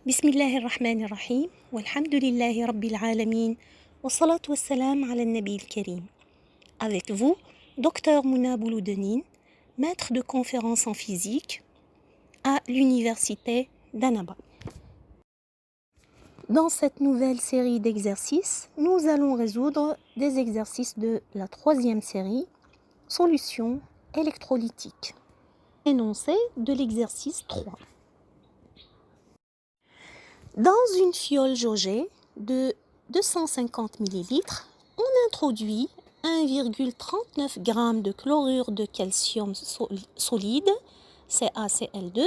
بسم الله الرحمن الرحيم والحمد لله رب العالمين والصلاة والسلام على النبي الكريم. Avec vous, Dr Mouna Bouloudenine, maître de conférence en physique à l'université d'Annaba. Dans cette nouvelle série d'exercices, nous allons résoudre des exercices de la troisième série, solutions électrolytiques. Énoncé de l'exercice 3. Dans une fiole jaugée de 250 ml, on introduit 1,39 g de chlorure de calcium solide, CaCl2,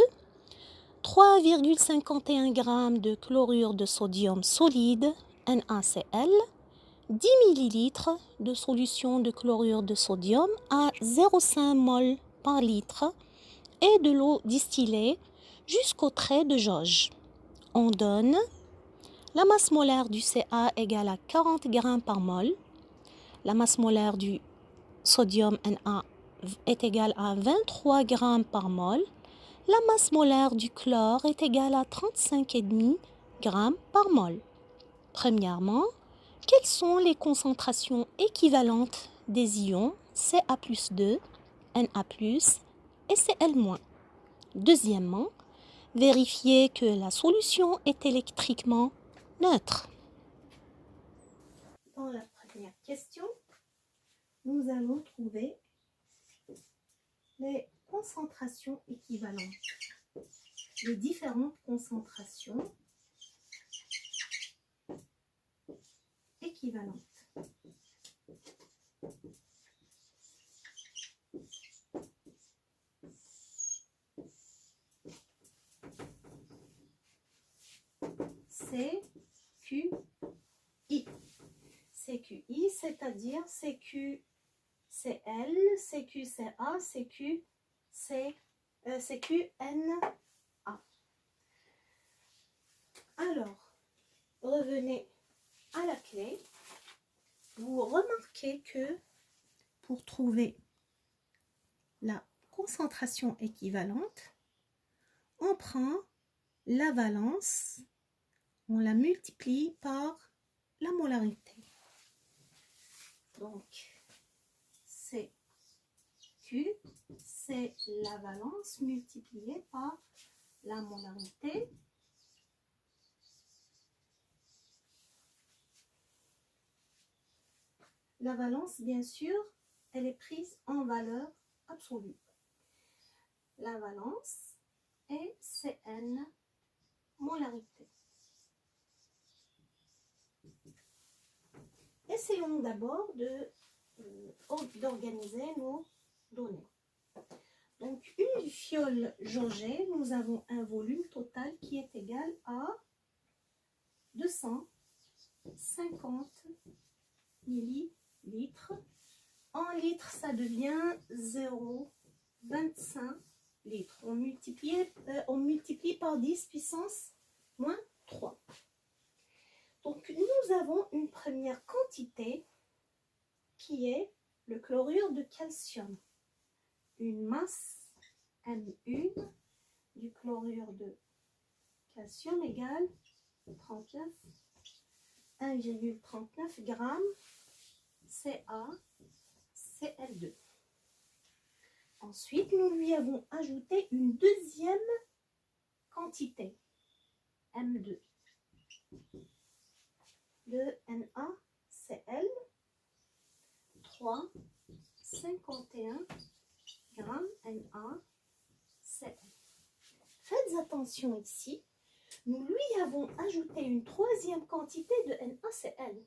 3,51 g de chlorure de sodium solide, NaCl, 10 ml de solution de chlorure de sodium à 0,5 mol par litre et de l'eau distillée jusqu'au trait de jauge. On donne la masse molaire du Ca égale à 40 g par mol, la masse molaire du sodium Na est égale à 23 g par mol, la masse molaire du chlore est égale à 35,5 g par mol. Premièrement, quelles sont les concentrations équivalentes des ions Ca+2, Na+, et Cl-? Deuxièmement, vérifier que la solution est électriquement neutre. Dans la première question, nous allons trouver les concentrations équivalentes, les différentes concentrations équivalentes. CQI. CQI, c'est-à-dire CQCl, CQCa, CQNA. Alors, revenez à la clé. Vous remarquez que pour trouver la concentration équivalente, on prend la valence, on la multiplie par la molarité. Donc, CQ, c'est la valence multipliée par la molarité. La valence, bien sûr, elle est prise en valeur absolue. La valence est Cn molarité. Essayons d'abord d'organiser nos données. Donc, une fiole jaugée, nous avons un volume total qui est égal à 250 millilitres. En litres, ça devient 0,25 litres. On multiplie par 10 puissance moins 3. Donc, nous avons une première quantité qui est le chlorure de calcium. Une masse M1 du chlorure de calcium égale 1,39 g CaCl2. Ensuite, nous lui avons ajouté une deuxième quantité, M2. Le NaCl, 3,51 g NaCl. Faites attention ici, nous lui avons ajouté une troisième quantité de NaCl,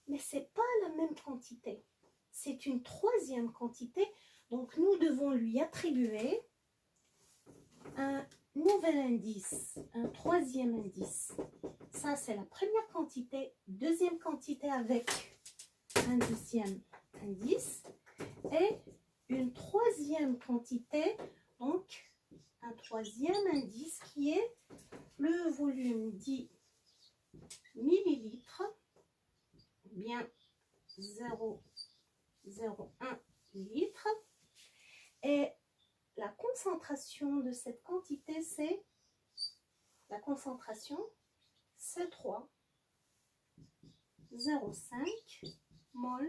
mais ce n'est pas la même quantité. C'est une troisième quantité, donc nous devons lui attribuer un nouvel indice, un troisième indice. Ça, c'est la première quantité, deuxième quantité avec un deuxième indice et une troisième quantité, donc un troisième indice qui est le volume dit millilitres, bien 0,01 litre, et la concentration de cette quantité, c'est la concentration C3 0,5 mol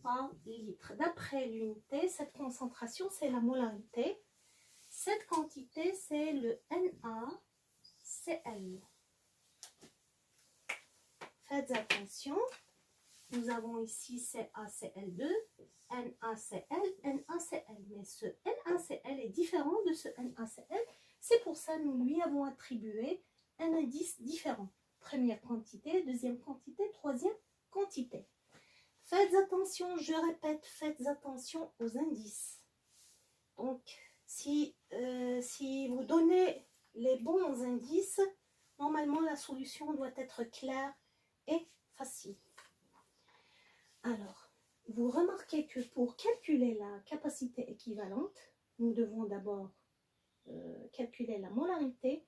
par litre. D'après l'unité, cette concentration, c'est la molarité. Cette quantité, c'est le NaCl. Faites attention, nous avons ici CaCl2, NaCl, NaCl. Mais ce NaCl est différent de ce NaCl. C'est pour ça que nous lui avons attribué un indice différent. Première quantité, deuxième quantité, troisième quantité. Faites attention, je répète, faites attention aux indices. Donc, si vous donnez les bons indices, normalement la solution doit être claire et facile. Alors, vous remarquez que pour calculer la capacité équivalente, nous devons d'abord calculer la molarité.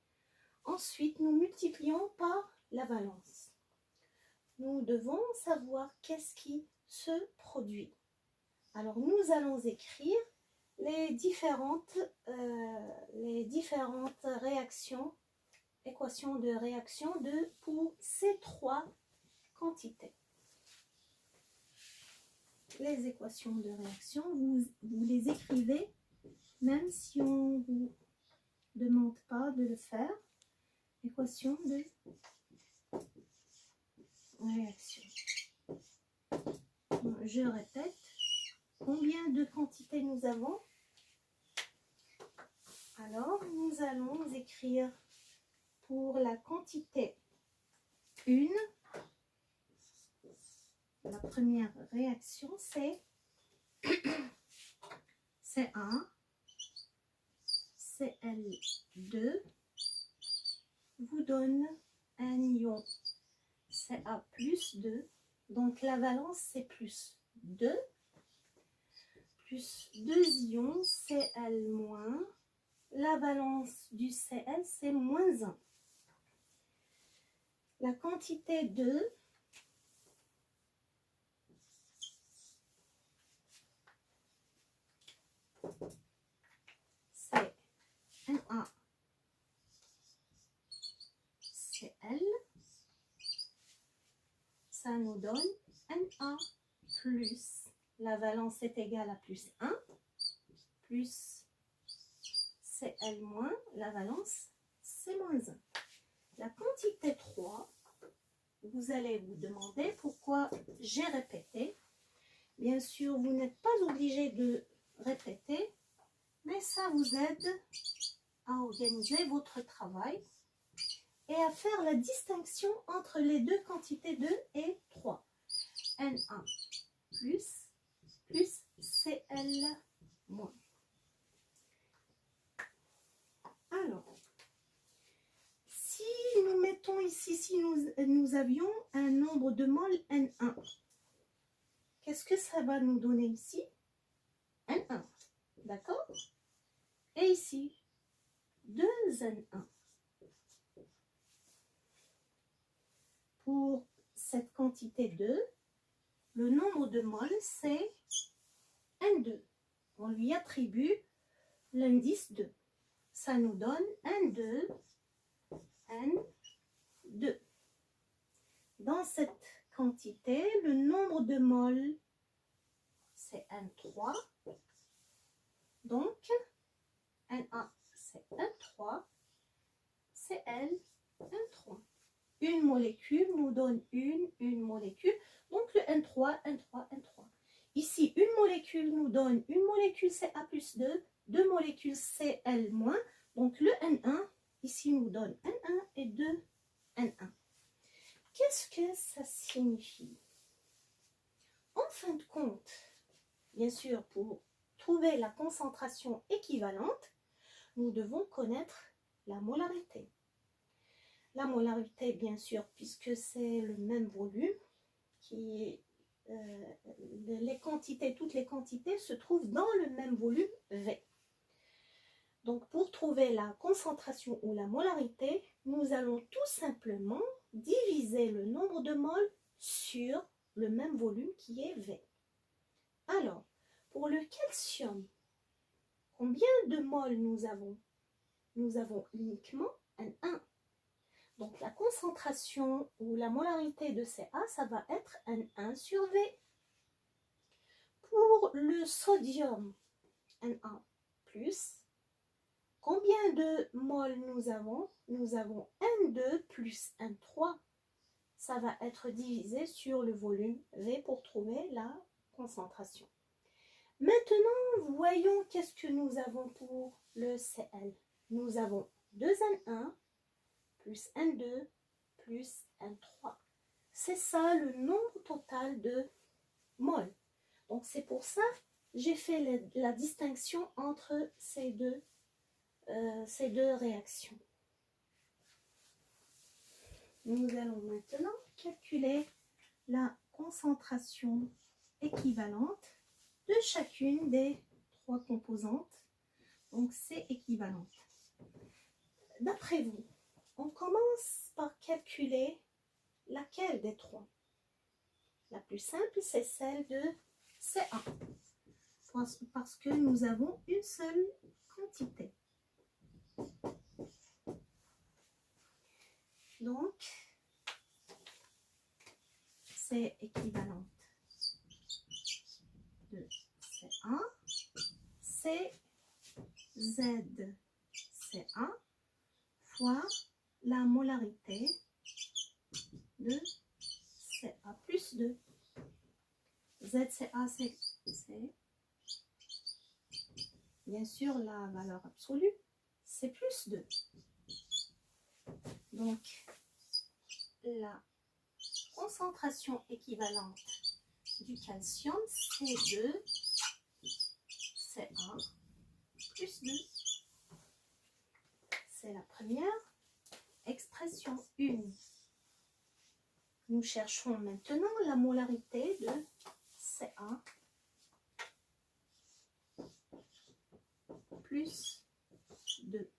Ensuite, nous multiplions par la valence. Nous devons savoir qu'est-ce qui se produit. Alors, nous allons écrire les différentes réactions, équations de réaction pour ces trois quantités. Les équations de réaction, vous les écrivez même si on ne vous demande pas de le faire. Équation de réaction. Je répète, combien de quantités nous avons? Alors, nous allons écrire pour la quantité 1, la première réaction, c'est C1, Cl2 vous donne un ion Ca plus 2. Donc la valence c'est plus 2, plus 2 ions Cl moins. La valence du Cl c'est moins 1. La quantité 2, c'est NaCl. Ça nous donne Na plus, la valence est égale à plus 1, plus Cl moins, la valence c'est moins 1. La quantité 3, vous allez vous demander pourquoi j'ai répété. Bien sûr, vous n'êtes pas obligé de répéter, mais ça vous aide à organiser votre travail et à faire la distinction entre les deux quantités 2 et 3. Na plus Cl moins. Alors, si nous mettons ici, si nous avions un nombre de moles N1, qu'est-ce que ça va nous donner ici? N1, d'accord? Et ici, 2N1. Pour cette quantité 2, le nombre de moles, c'est N2. On lui attribue l'indice 2. Ça nous donne N2, N2. Dans cette quantité, le nombre de moles, c'est N3. Donc, Na, c'est N3, Cl, N3. Une molécule nous donne une molécule. Donc, le N3, N3, N3. Ici, une molécule nous donne une molécule Ca plus 2, deux molécules Cl moins. Donc, le N1, ici, nous donne N1 et 2 N1. Qu'est-ce que ça signifie? En fin de compte, bien sûr, pour trouver la concentration équivalente, nous devons connaître la molarité. La molarité, bien sûr, puisque c'est le même volume, les quantités, toutes les quantités se trouvent dans le même volume V. Donc, pour trouver la concentration ou la molarité, nous allons tout simplement diviser le nombre de moles sur le même volume qui est V. Alors, pour le calcium, combien de moles nous avons? Nous avons uniquement un 1. concentration ou la molarité de Ca, ça va être Na sur V. Pour le sodium, Na+, combien de moles nous avons? Nous avons N2 plus N3. Ça va être divisé sur le volume V pour trouver la concentration. Maintenant, voyons qu'est-ce que nous avons pour le Cl. Nous avons 2N1 plus N2 plus N3. C'est ça le nombre total de moles. Donc c'est pour ça que j'ai fait la distinction entre ces deux réactions. Nous allons maintenant calculer la concentration équivalente de chacune des trois composantes. Donc c'est équivalente. D'après vous, on commence par calculer laquelle des trois? La plus simple, c'est celle de Ca, parce que nous avons une seule quantité. Donc, c'est équivalente de Ca, c'est ZCa fois la molarité de Ca plus 2. ZCa, c'est bien sûr la valeur absolue, c'est plus 2. Donc, la concentration équivalente du calcium, c'est 2 Ca plus 2. C'est la première expression 1. Nous cherchons maintenant la molarité de Ca plus 2.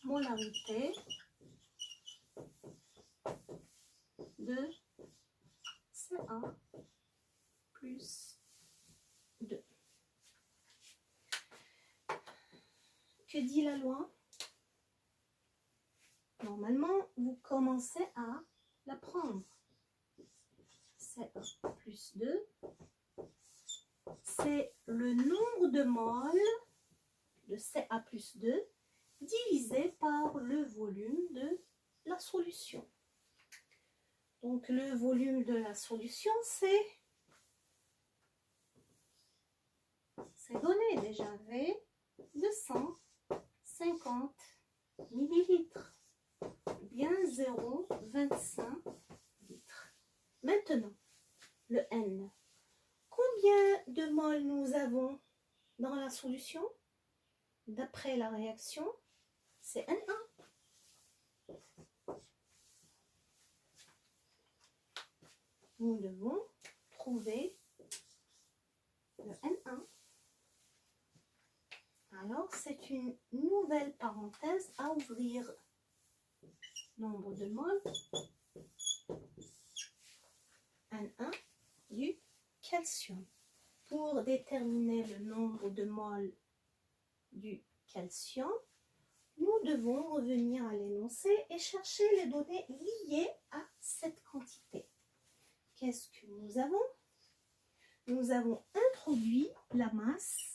Molarité de Ca plus 2. Que dit la loi? Normalement, vous commencez à la prendre. Ca plus 2, c'est le nombre de moles de Ca plus 2 divisé par le volume de la solution. Donc le volume de la solution, c'est donné déjà, V 250 millilitres, bien 0,25 litres. Maintenant, le N. Combien de moles nous avons dans la solution? D'après la réaction, c'est N1. Nous devons trouver le N1. Alors, c'est une nouvelle parenthèse à ouvrir. Nombre de moles N1 du calcium. Pour déterminer le nombre de moles du calcium, nous devons revenir à l'énoncé et chercher les données liées à cette quantité. Qu'est-ce que nous avons? Nous avons introduit la masse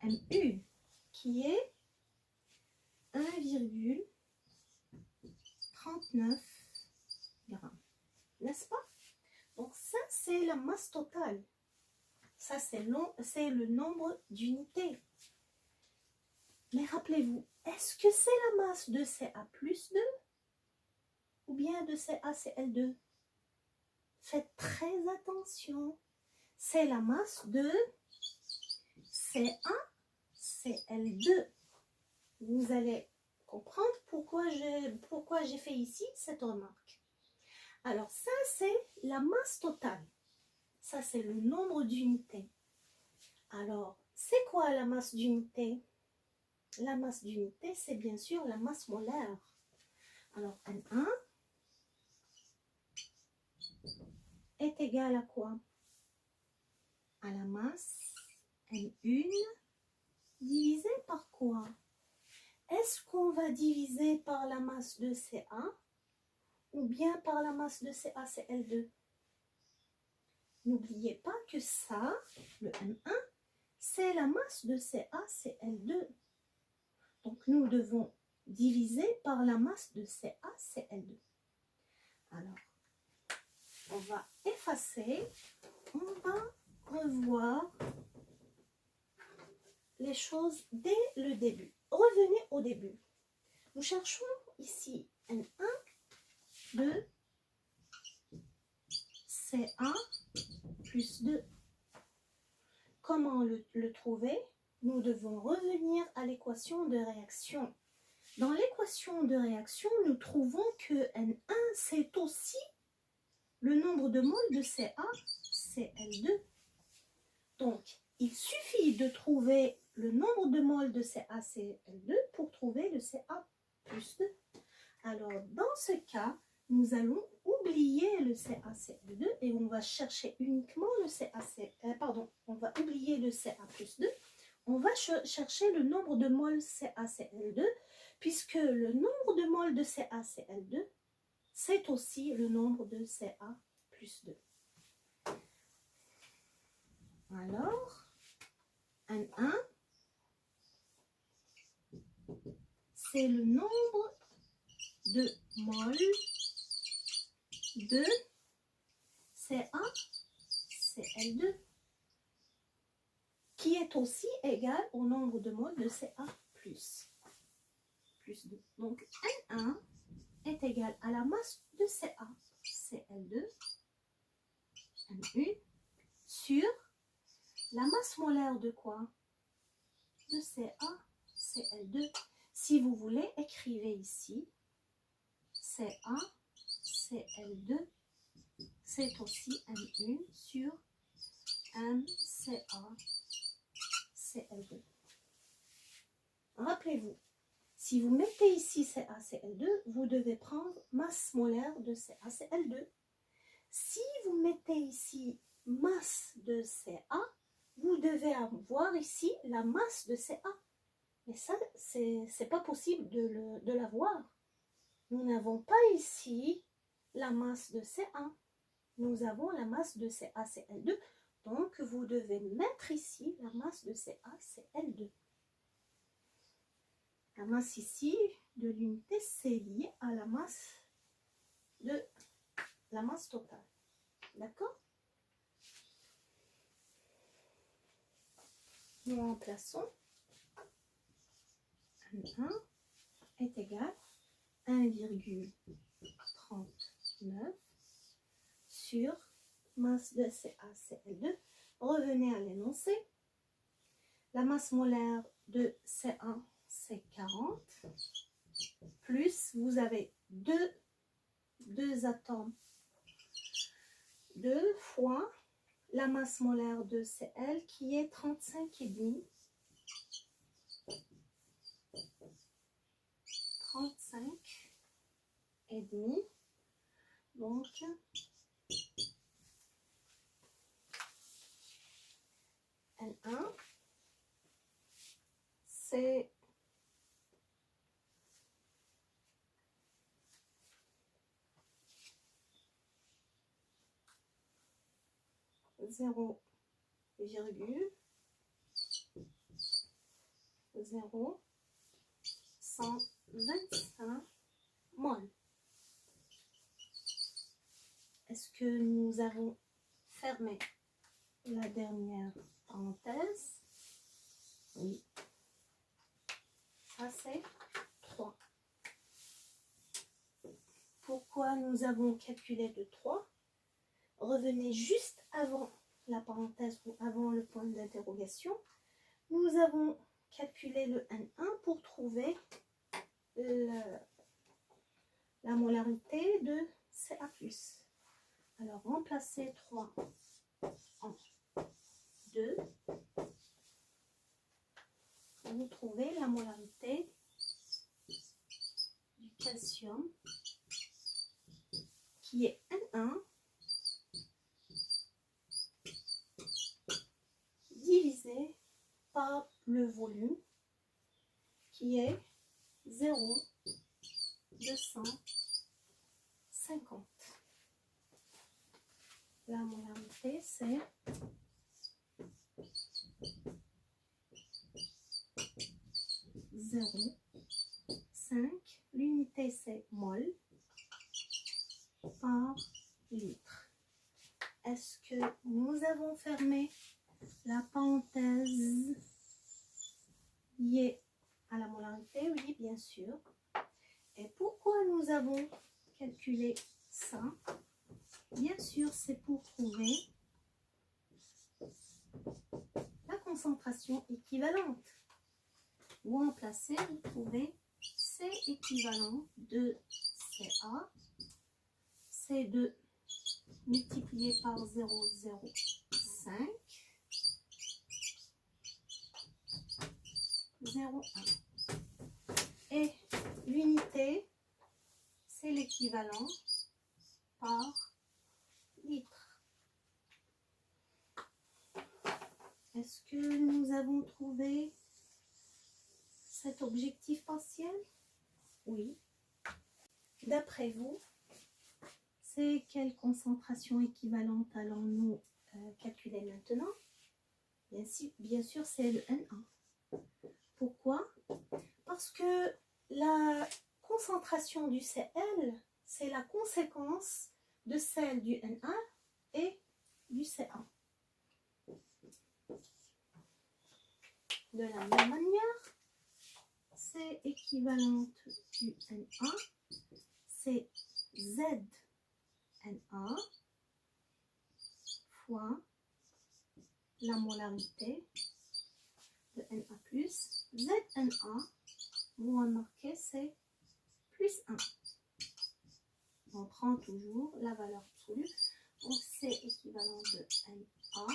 Mu, qui est 1,39 grammes. N'est-ce pas? Donc ça, c'est la masse totale. Ça, c'est le nombre d'unités. Mais rappelez-vous, est-ce que c'est la masse de Ca plus 2 ou bien de CaCl2? Faites très attention. C'est la masse de CaCl2. Vous allez comprendre pourquoi j'ai fait ici cette remarque. Alors ça, c'est la masse totale. Ça, c'est le nombre d'unités. Alors, c'est quoi la masse d'unité? La masse d'unité, c'est bien sûr la masse molaire. Alors, N1 est égal à quoi? À la masse N1 divisé par quoi? est-ce qu'on va diviser par la masse de Ca ou bien par la masse de CaCl2? N'oubliez pas que ça, le N1, c'est la masse de CaCl2. Donc, nous devons diviser par la masse de CaCl2. Alors, on va effacer, on va revoir les choses dès le début. Revenez au début. Nous cherchons ici N1 de Ca plus 2. Comment le trouver? Nous devons revenir à l'équation de réaction. Dans l'équation de réaction, nous trouvons que N1, c'est aussi le nombre de moles de CaCl2. Donc, il suffit de trouver le nombre de moles de CaCl2 pour trouver le Ca plus 2. Alors, dans ce cas, nous allons oublier le CaCl2 et on va chercher uniquement le on va oublier le Ca plus 2. On va chercher le nombre de moles CaCl2 puisque le nombre de moles de CaCl2, c'est aussi le nombre de Ca plus 2. Alors, N1, c'est le nombre de moles de CaCl2 qui est aussi égal au nombre de moles de Ca plus 2. Donc, N1 est égal à la masse de CaCl2, N1, sur la masse molaire de quoi? De CaCl2. Si vous voulez, écrivez ici CaCl2, c'est aussi N1 sur MCaCl2. Rappelez-vous, si vous mettez ici CaCl2, vous devez prendre masse molaire de CaCl2. Si vous mettez ici masse de Ca, vous devez avoir ici la masse de Ca. Mais ça, c'est pas possible de l'avoir. Nous n'avons pas ici la masse de Ca. Nous avons la masse de CaCl2. Donc, vous devez mettre ici la masse de CaCl2. La masse ici de l'unité, c'est lié à la masse totale. D'accord? Nous remplaçons. N1 est égal à 1,39 sur masse de CaCl2. Revenez à l'énoncé. La masse molaire de C1, c'est 40. Plus, vous avez deux atomes. 2 fois la masse molaire de Cl qui est 35,5. 35,5. Donc, N1, c'est 0,0125 moles. Est-ce que nous avons fermé la dernière parenthèse? Oui. Ça, c'est 3. Pourquoi nous avons calculé de 3? Revenez juste avant la parenthèse ou avant le point d'interrogation. Nous avons calculé le N1 pour trouver la molarité de Ca+. Alors, remplacez 3 en 2. Vous trouvez la molarité du calcium qui est N1 divisé par le volume qui est 0,250. La molarité, c'est 0,5. L'unité, c'est mol par litre. Est-ce que nous avons fermé la parenthèse liée à la molarité? Oui, bien sûr. Et pourquoi nous avons calculé ça? Bien sûr, c'est pour trouver la concentration équivalente. Vous remplacez, vous trouvez C équivalent de CA. C2 multiplié par 0,05. 0,1. Et l'unité, c'est l'équivalent par litre. Est-ce que nous avons trouvé cet objectif partiel? Oui. D'après vous, c'est quelle concentration équivalente allons-nous calculer maintenant? Bien sûr, c'est le N1. Pourquoi? Parce que la concentration du Cl, c'est la conséquence de celle du N1 et du C1. De la même manière, c'est équivalente du N1, c'est ZNA fois la molarité de Na+. ZNA, vous remarquez, c'est plus 1. On prend toujours la valeur absolue. Donc, C équivalent de Na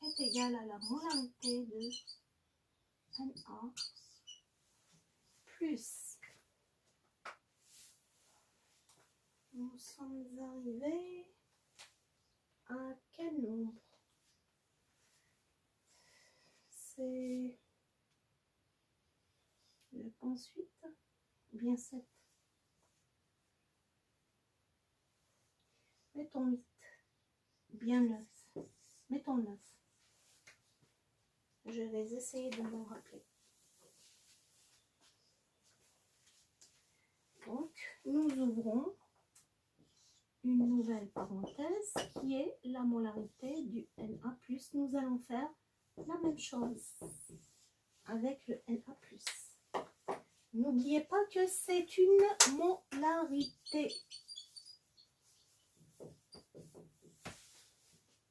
est égal à la molarité de Na plus. Nous sommes arrivés à quel nombre? C'est, je pense, 8 ou bien 7. Mettons 8, bien 9. Mettons 9. Je vais essayer de m'en rappeler. Donc, nous ouvrons une nouvelle parenthèse qui est la molarité du Na+. Nous allons faire la même chose avec le Na+. N'oubliez pas que c'est une molarité.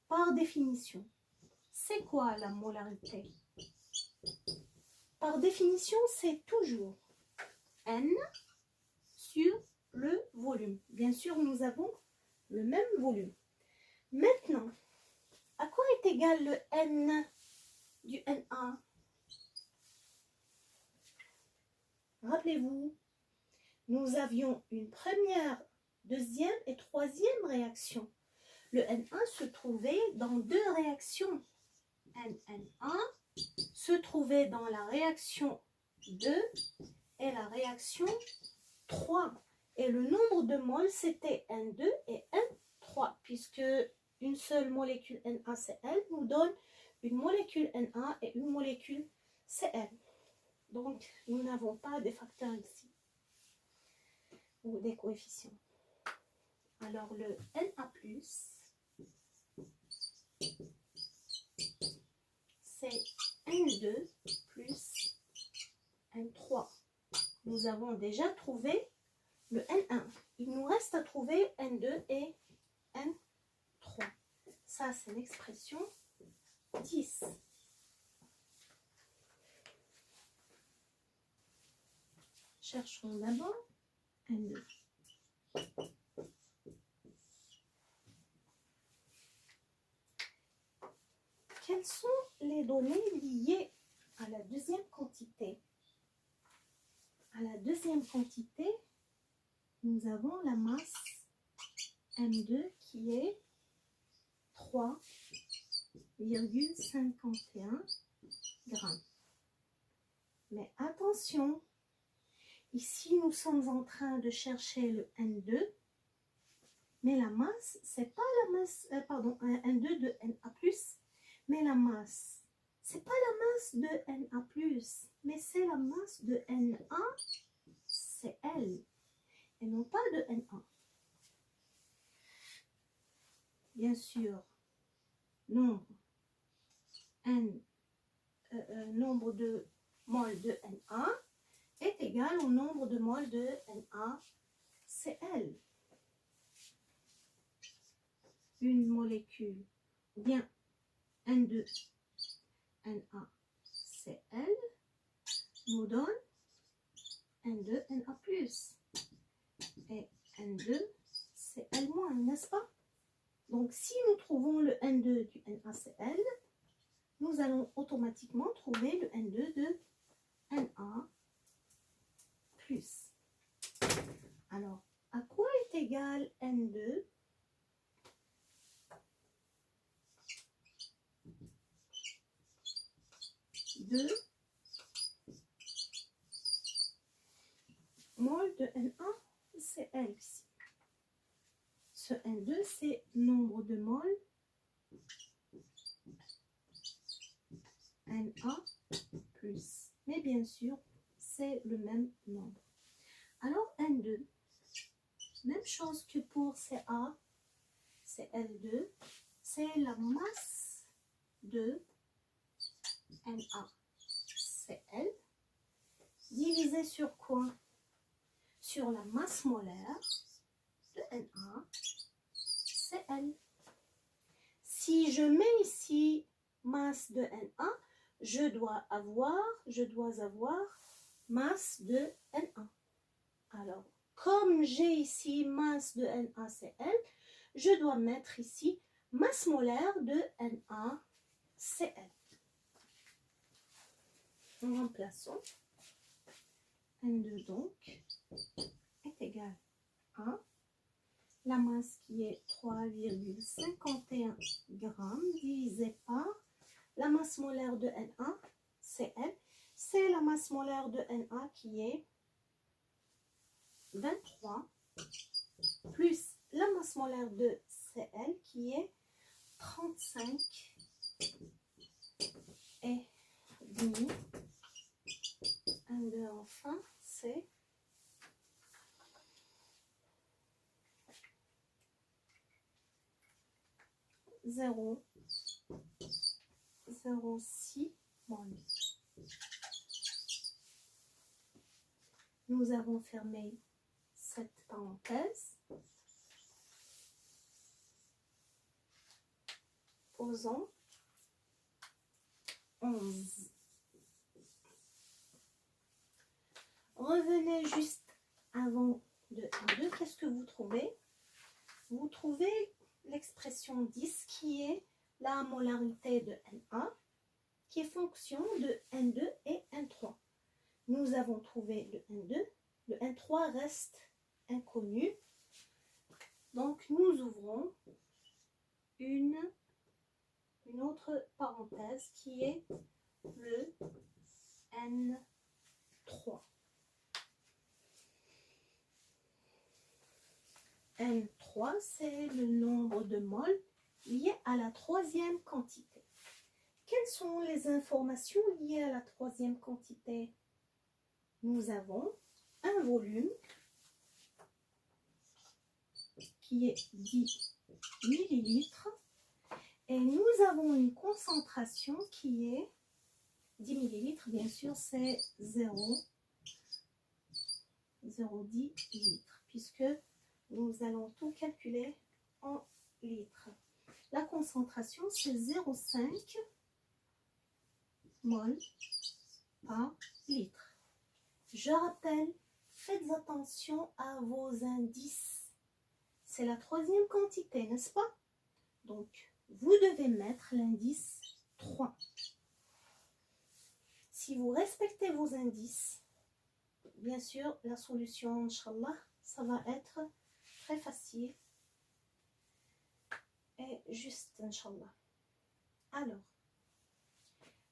Par définition, c'est quoi la molarité? Par définition, c'est toujours N sur le volume. Bien sûr, nous avons le même volume. Maintenant, à quoi est égal le N du Na? Rappelez-vous, nous avions une première, deuxième et troisième réaction. Le Na se trouvait dans deux réactions. NN1 se trouvait dans la réaction 2 et la réaction 3. Et le nombre de moles, c'était N2 et N3, puisque une seule molécule NaCl nous donne une molécule Na et une molécule Cl. Donc, nous n'avons pas des facteurs ici, ou des coefficients. Alors, le Na+, c'est N2 plus N3. Nous avons déjà trouvé le N1. Il nous reste à trouver N2 et N3. Ça, c'est l'expression 10. Cherchons d'abord N2. Quelles sont les données liées à la deuxième quantité? À la deuxième quantité, nous avons la masse M2 qui est 3,51 grammes. Mais attention, ici nous sommes en train de chercher le N2, mais la masse, c'est pas la masse, pardon, un N2 de Na+, mais la masse, c'est pas la masse de Na+, mais c'est la masse de NaCl, et non pas de Na. Bien sûr, nombre de moles de Na est égal au nombre de moles de NaCl. Une molécule, bien N2 NaCl nous donne N2 Na+, et N2Cl-, n'est-ce pas? Donc, si nous trouvons le N2 du NaCl, nous allons automatiquement trouver le N2 de Na+. Alors, à quoi est égal N2? De mol de NaCl ici. Ce N2, c'est nombre de moles Na+. Mais bien sûr, c'est le même nombre. Alors, N2, même chose que pour Ca, Cl2, c'est la masse de NaCl divisé sur quoi? Sur la masse molaire de NaCl. Si je mets ici masse de Na, je dois avoir masse de Na. Alors, comme j'ai ici masse de NaCl, je dois mettre ici masse molaire de NaCl. Nous remplaçons. N2 donc est égal à la masse qui est 3,51 grammes divisé par la masse molaire de NaCl. C'est la masse molaire de Na qui est 23 plus la masse molaire de Cl qui est 35 et demi. N2 enfin, c'est 0,06 mol. Nous avons fermé cette parenthèse. Posons 11. Revenez juste avant de N2. Qu'est-ce que vous trouvez? Vous trouvez l'expression 10 qui est la molarité de Na, qui est fonction de N2 et N3. Nous avons trouvé le N2. Le N3 reste inconnu. Donc, nous ouvrons une autre parenthèse qui est le N3. N3, c'est le nombre de moles lié à la troisième quantité. Quelles sont les informations liées à la troisième quantité? Nous avons un volume qui est 10 millilitres et nous avons une concentration qui est 10 millilitres, bien sûr, c'est 0,10 litres puisque nous allons tout calculer en litres. La concentration, c'est 0,5 mol par litre. Je rappelle, faites attention à vos indices. C'est la troisième quantité, n'est-ce pas? Donc, vous devez mettre l'indice 3. Si vous respectez vos indices, bien sûr, la solution, Inch'Allah, ça va être très facile et juste, Inch'Allah. Alors,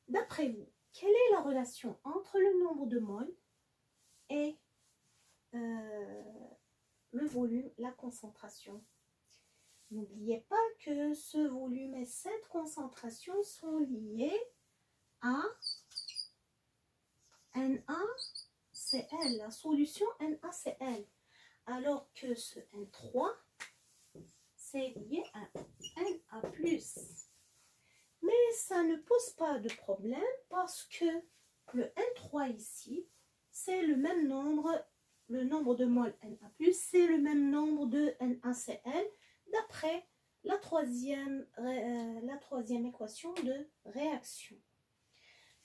d'après vous, quelle est la relation entre le nombre de moles et le volume, la concentration? N'oubliez pas que ce volume et cette concentration sont liés à NaCl, la solution NaCl, alors que ce N3, c'est lié à Na+. Mais ça ne pose pas de problème parce que le N3 ici, c'est le même nombre, le nombre de moles Na+, c'est le même nombre de NaCl d'après la troisième équation de réaction.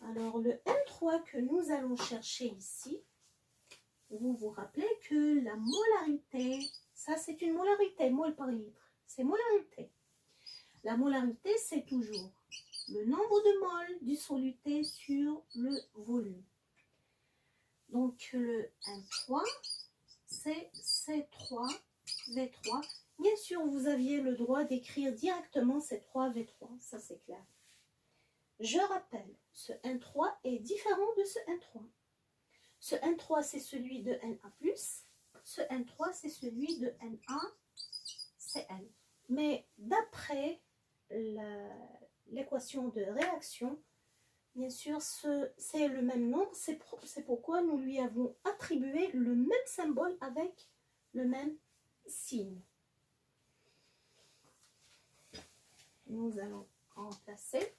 Alors le N3 que nous allons chercher ici, vous vous rappelez que la molarité, ça c'est une molarité, mol par litre, c'est molarité. La molarité, c'est toujours le nombre de moles du soluté sur le volume. Donc le N3, c'est C3V3. Bien sûr, vous aviez le droit d'écrire directement C3V3, ça c'est clair. Je rappelle, ce N3 est différent de ce N3. Ce N3, c'est celui de Na+, ce N3, c'est celui de NaCl. Mais d'après l'équation de réaction, bien sûr, c'est le même nombre, c'est pourquoi nous lui avons attribué le même symbole avec le même signe. Nous allons remplacer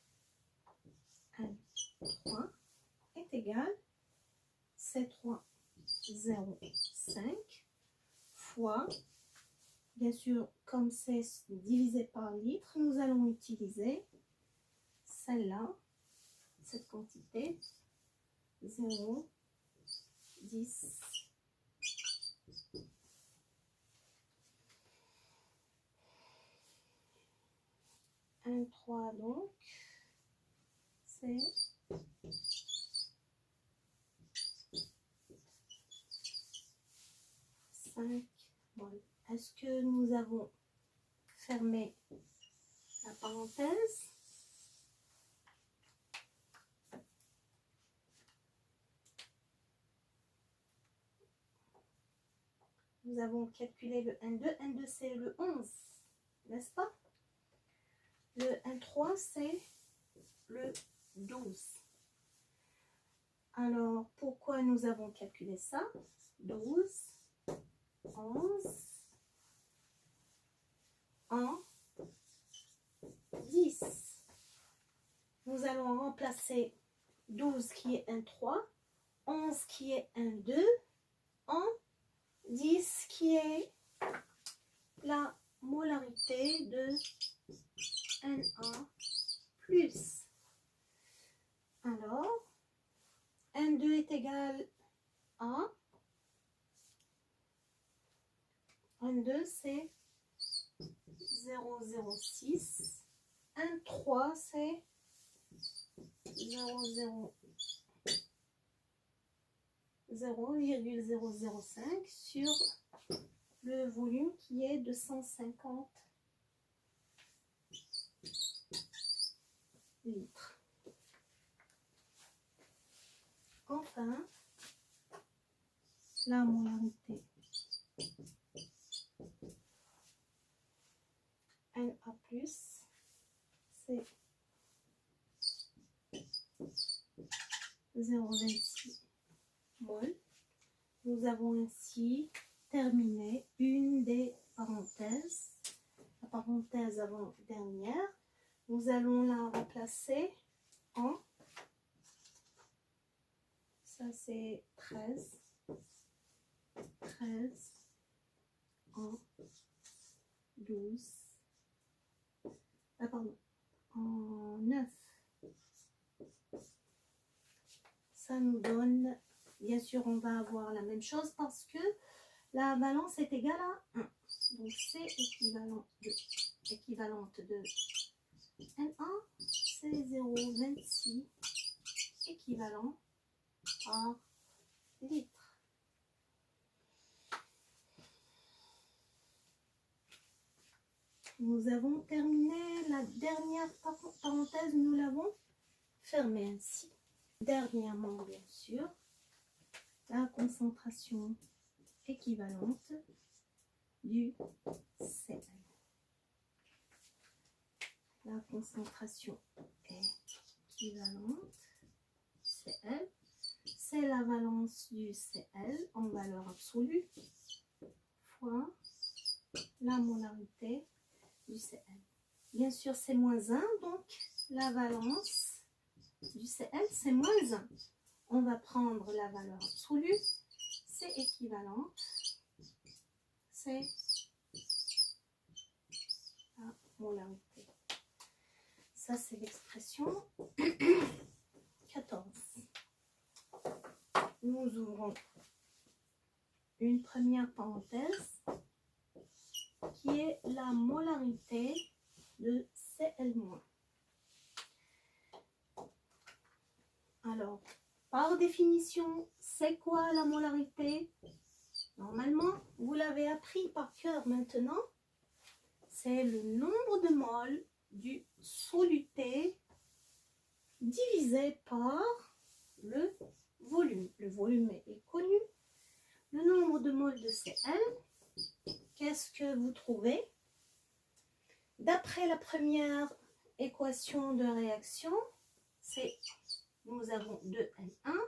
N3 est égal C3,05 fois, bien sûr, comme c'est divisé par litre, nous allons utiliser celle-là, cette quantité, 0,10. N3 donc, c'est 5 moles. Est-ce que nous avons fermé la parenthèse? Nous avons calculé le N2. N2, c'est le 11, n'est-ce pas? Le N3, c'est le 12. Alors, pourquoi nous avons calculé ça? 12, 11, en 10. Nous allons remplacer 12 qui est N3, 11 qui est N2, en 10 qui est la molarité de Na+. Alors, N2 est égal à N2, c'est 0,06. N3, c'est 0,005 sur le volume qui est de 150 litres. Enfin, la molarité Na+, c'est 0,26 mol. Nous avons ainsi terminé une des parenthèses, la parenthèse avant-dernière. Nous allons la remplacer en, ça c'est 13 en 12, en 9. Ça nous donne, bien sûr, on va avoir la même chose parce que la valence est égale à 1. Donc, c'est équivalente de Na, c'est 0,26 équivalent par litre. Nous avons terminé la dernière parenthèse, nous l'avons fermée ainsi. Dernièrement, bien sûr, la concentration équivalente du Cl. La concentration équivalente Cl, c'est la valence du Cl en valeur absolue fois la molarité du Cl. Bien sûr, c'est moins 1, donc la valence du Cl, c'est moins 1. On va prendre la valeur absolue, c'est équivalent, c'est la molarité. Ça, c'est l'expression 14. Nous ouvrons une première parenthèse qui est la molarité de Cl-. Alors, par définition, c'est quoi la molarité? Normalement, vous l'avez appris par cœur maintenant. C'est le nombre de moles du soluté divisé par le volume. Le volume est connu. Le nombre de moles de Cl, qu'est-ce que vous trouvez? D'après la première équation de réaction, nous avons 2N1.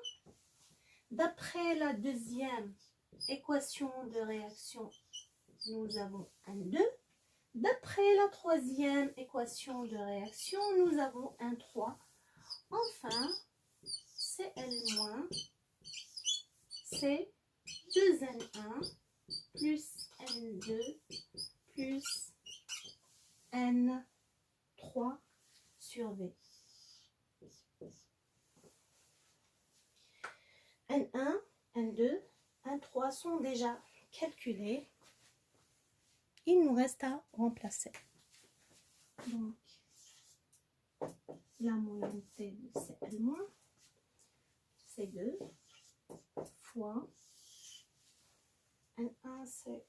D'après la deuxième équation de réaction, nous avons N2. D'après la troisième équation de réaction, nous avons N3. Enfin, Cl- c'est 2N1 plus N2 plus N3 sur V. N1, N2, N3 sont déjà calculés. Il nous reste à remplacer. Donc, la molarité de Cl-, c'est 2 fois N1, c'est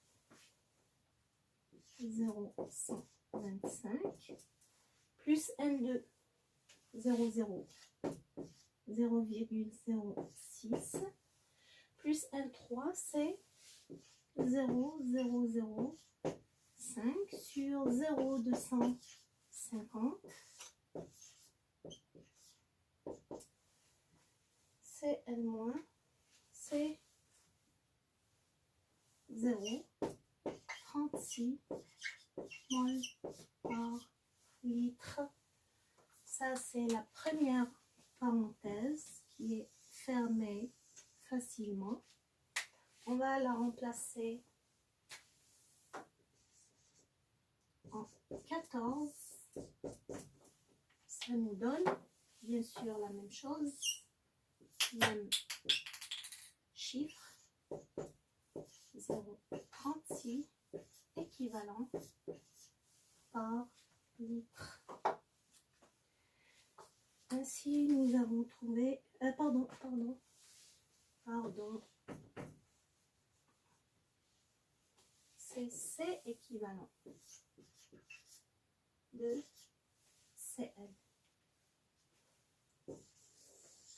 0,125 plus N2, 0,06 plus N3, c'est 0,005 sur 0,250. Cl-, c'est 0,36 mol par litre. Ça, c'est la première parenthèse qui est fermée facilement. On va la remplacer en 14. Ça nous donne, bien sûr, la même chose, même chiffre, 0,36 équivalent par litre. Ainsi, nous avons trouvé... pardon. C'est C équivalent de Cl.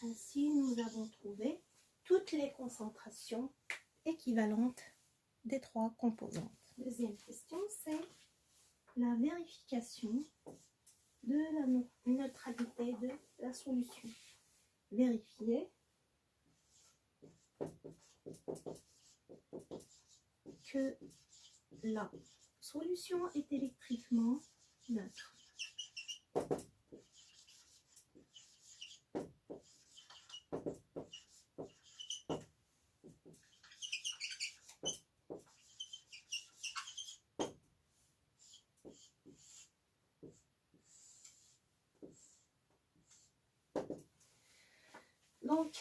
Ainsi, nous avons trouvé toutes les concentrations équivalentes des trois composantes. Deuxième question, c'est la vérification de la neutralité de la solution. Vérifier que la solution est électriquement neutre. Donc,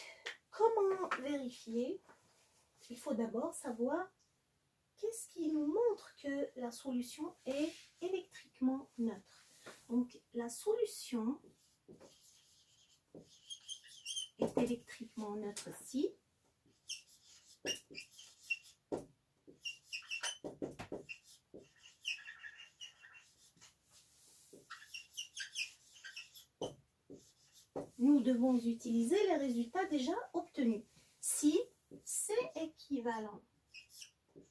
comment vérifier? Il faut d'abord savoir qu'est-ce qui nous montre que la solution est électriquement neutre. Donc, la solution est électriquement neutre si nous devons vous utilisez les résultats déjà obtenus. Si C équivalent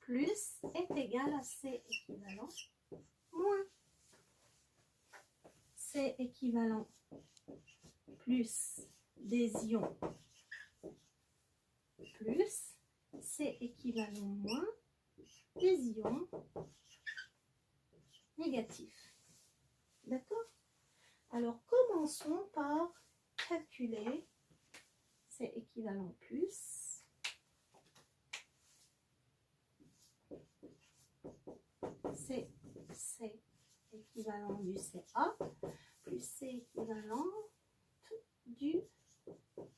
plus est égal à C équivalent moins C équivalent plus des ions plus C équivalent moins des ions négatifs. D'accord? Alors, commençons par calculer C équivalent plus C équivalent du CA plus C équivalent du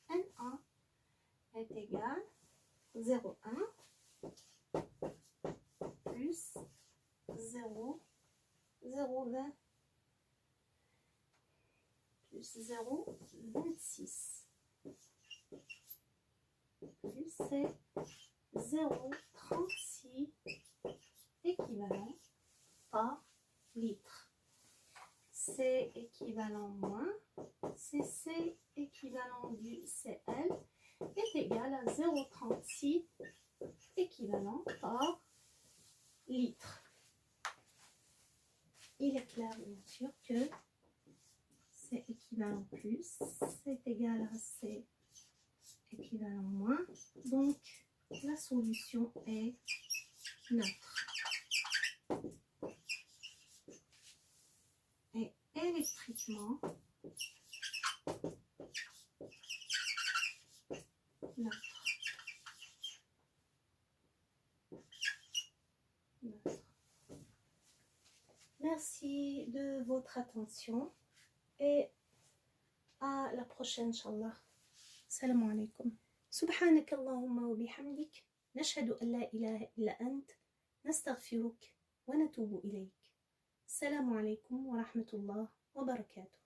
Na est égal 0,1 plus 0,20 plus 0,26 plus c'est 0,36 équivalent par litre. C équivalent moins C équivalent du Cl est égal à 0,36 équivalent par litre. Il est clair bien sûr que C équivalent plus c'est égal à C équivalent moins, donc la solution est neutre. Et électriquement, neutre. Merci de votre attention et à la prochaine, Inch'Allah. Salam alaikum. سبحانك اللهم وبحمدك نشهد أن لا إله إلا أنت نستغفرك ونتوب إليك. السلام عليكم ورحمة الله وبركاته.